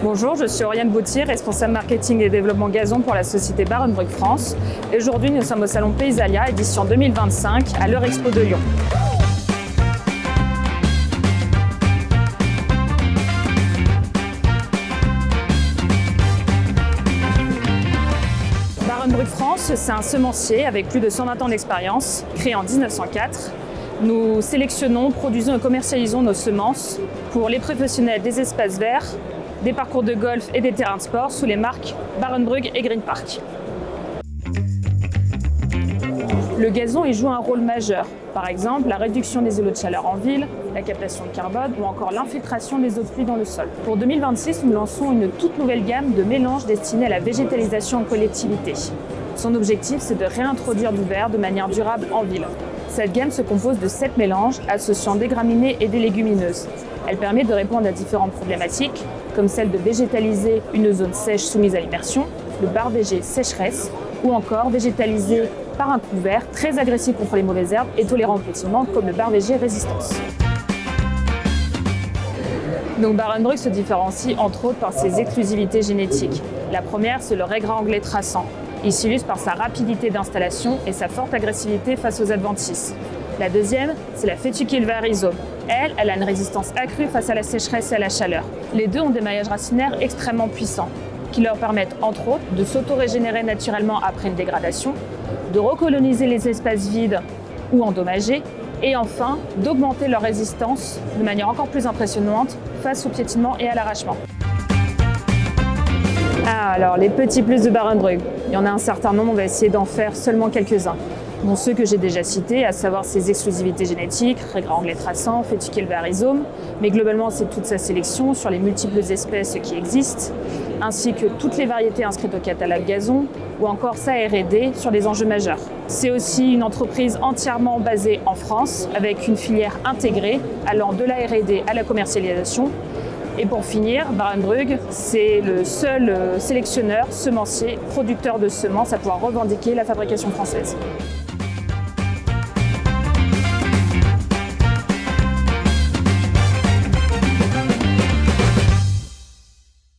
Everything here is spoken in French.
Bonjour, je suis Oriane Bautier, responsable marketing et développement gazon pour la société Barenbrugg France. Et aujourd'hui, nous sommes au salon Paysalia, édition 2025, à l'Eurexpo de Lyon. Barenbrugg France, c'est un semencier avec plus de 120 ans d'expérience, créé en 1904. Nous sélectionnons, produisons et commercialisons nos semences pour les professionnels des espaces verts, des parcours de golf et des terrains de sport sous les marques Barenbrugg et Green Park. Le gazon y joue un rôle majeur, par exemple la réduction des îlots de chaleur en ville, la captation de carbone ou encore l'infiltration des eaux de pluie dans le sol. Pour 2026, nous lançons une toute nouvelle gamme de mélanges destinés à la végétalisation en collectivité. Son objectif, c'est de réintroduire du vert de manière durable en ville. Cette gamme se compose de 7 mélanges associant des graminées et des légumineuses. Elle permet de répondre à différentes problématiques, comme celle de végétaliser une zone sèche soumise à l'immersion, le bar végé sécheresse, ou encore végétaliser par un couvert très agressif contre les mauvaises herbes et tolérant au piétinement, comme le bar végé résistance. Donc Barenbrugg se différencie entre autres par ses exclusivités génétiques. La première, c'est le raigrats anglais traçant. Il s'illustre par sa rapidité d'installation et sa forte agressivité face aux adventices. La deuxième, c'est la Fétuquilva rhizome. Elle a une résistance accrue face à la sécheresse et à la chaleur. Les deux ont des maillages racinaires extrêmement puissants, qui leur permettent entre autres de s'auto-régénérer naturellement après une dégradation, de recoloniser les espaces vides ou endommagés, et enfin d'augmenter leur résistance de manière encore plus impressionnante face au piétinement et à l'arrachement. Alors, les petits plus de Barenbrugg, il y en a un certain nombre, on va essayer d'en faire seulement quelques-uns. Bon, ceux que j'ai déjà cités, à savoir ses exclusivités génétiques, raigrats anglais traçant, Fétuquilva rhizome, mais globalement c'est toute sa sélection sur les multiples espèces qui existent, ainsi que toutes les variétés inscrites au catalogue gazon, ou encore sa R&D sur les enjeux majeurs. C'est aussi une entreprise entièrement basée en France, avec une filière intégrée allant de la R&D à la commercialisation. Et pour finir, Barenbrugg, c'est le seul sélectionneur, semencier, producteur de semences à pouvoir revendiquer la fabrication française.